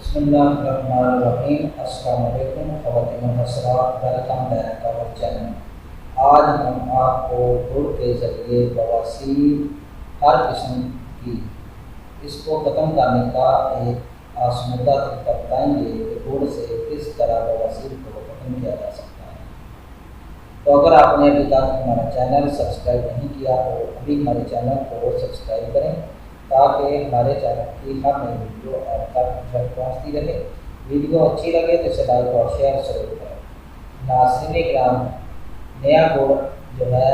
بسم اللہ الرحمن الرحیم۔ السلام علیکم خواتین و حضرات، welcome back to our channel. آج ہم آپ کو گڑ کے ذریعے بواسیر ہر قسم کی اس کو ختم کرنے کا ایک آسمودہ طریقہ بتائیں گے کہ گڑ سے کس طرح بواسیر کو ختم کیا جا سکتا ہے۔ تو اگر آپ نے ابھی تک ہمارا چینل سبسکرائب نہیں کیا تو ابھی ہمارے چینل کو سبسکرائب کریں تاکہ ہمارے چینل کی ہر نئی ویڈیو آپ تک پہنچتی رہے۔ ویڈیو اچھی لگے تو اسے لائک اور شیئر ضرور کریں۔ ناظرین کرام، نیا گڑ جو ہے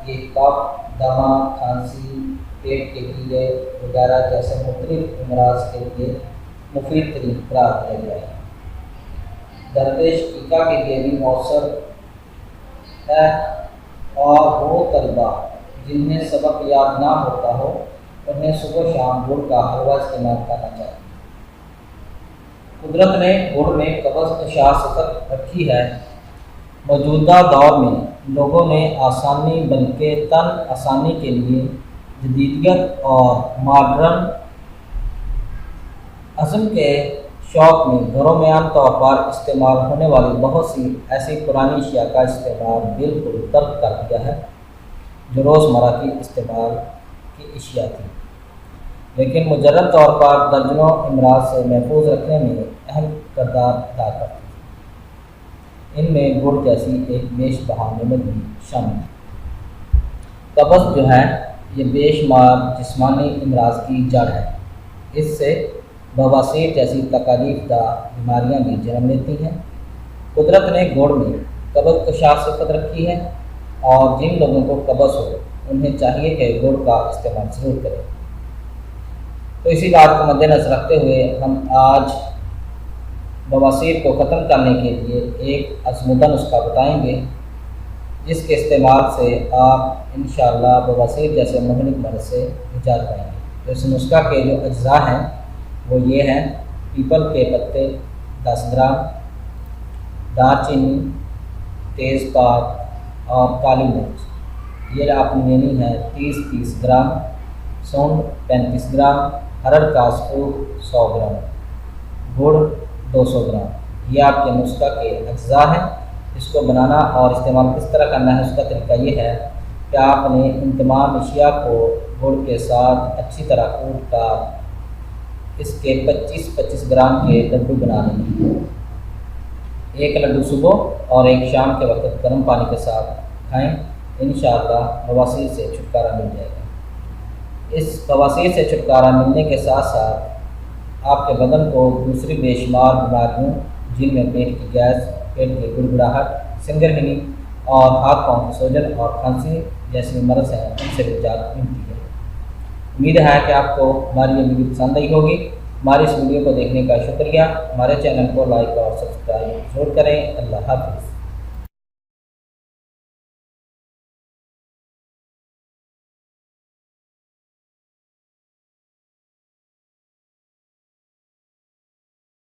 یہ کف، دمہ، کھانسی، پیٹ کے کیڑے وغیرہ جیسے مختلف امراض کے لیے مفید ترین قرار دیا گیا ہے۔ درد شقیقہ کے لیے بھی مؤثر ہے اور وہ طلبہ جنہیں سبق یاد نہ ہوتا ہو انہیں صبح و شام گڑ کا حلوہ استعمال کرنا چاہیے۔ قدرت نے گڑ میں قبض خصوصیت رکھی ہے۔ موجودہ دور میں لوگوں نے آسانی بلکہ تن آسانی کے لیے جدیدیت اور ماڈرن ازم کے شوق میں گھروں میں عام طور پر استعمال ہونے والی بہت سی ایسی پرانی اشیاء کا استعمال بالکل ترک کر دیا ہے جو روزمرہ کی استعمال کی اشیاء تھی، لیکن مجرد طور پر درجنوں امراض سے محفوظ رکھنے میں اہم کردار ادا کرتی ہیں۔ ان میں گڑ جیسی ایک بیش بہا نعمت بھی شامل ہے۔ قبض جو ہے یہ بے شمار جسمانی امراض کی جڑ ہے۔ اس سے بواسیر جیسی تکالیف دہ بیماریاں بھی جنم لیتی ہیں۔ قدرت نے گڑ میں قبض کشا صفت رکھی ہے اور جن لوگوں کو قبض ہو انہیں چاہیے کہ گڑ کا استعمال ضرور کریں۔ تو اسی بات کو مد نظر رکھتے ہوئے ہم آج بواسیر کو ختم کرنے کے لیے ایک آزمودہ نسخہ بتائیں گے جس کے استعمال سے آپ انشاءاللہ بواسیر جیسے مہلک مرض سے نجات پائیں گے۔ تو اس نسخہ کے جو اجزاء ہیں وہ یہ ہیں: پیپل کے پتے 10 گرام، دار چینی، تیز پات اور کالی مرچ یہ آپ نے لینی ہے 30 گرام، سونڈ 35 گرام، ہرڑ کا سپور 100 گرام، گڑ 200 گرام۔ یہ آپ کے نسخہ کے اجزاء ہیں۔ اس کو بنانا اور استعمال کس طرح کرنا ہے اس کا طریقہ یہ ہے کہ آپ نے ان تمام اشیاء کو گڑ کے ساتھ اچھی طرح کوٹ کر اس کے 25 گرام کے لڈو بنا لیں گے۔ ایک لڈو صبح اور ایک شام کے وقت گرم پانی کے ساتھ کھائیں، انشاءاللہ بواسیر سے چھٹکارا مل جائے گا۔ اس بواسیر سے چھٹکارا ملنے کے ساتھ ساتھ آپ کے بدن کو دوسری بے شمار بیماریوں جن میں پیٹ کی گیس، پیٹ کی گڑگڑاہٹ، سنگرہنی اور ہاتھ پاؤں کی سوجن اور کھانسی جیسی مرض ہیں ان سے نجات ملتی ہے۔ امید ہے کہ آپ کو ہماری یہ ویڈیو پسند آئی ہوگی۔ ہماری اس ویڈیو کو دیکھنے کا شکریہ۔ ہمارے چینل کو لائک اور سبسکرائب ضرور کریں۔ اللہ حافظ۔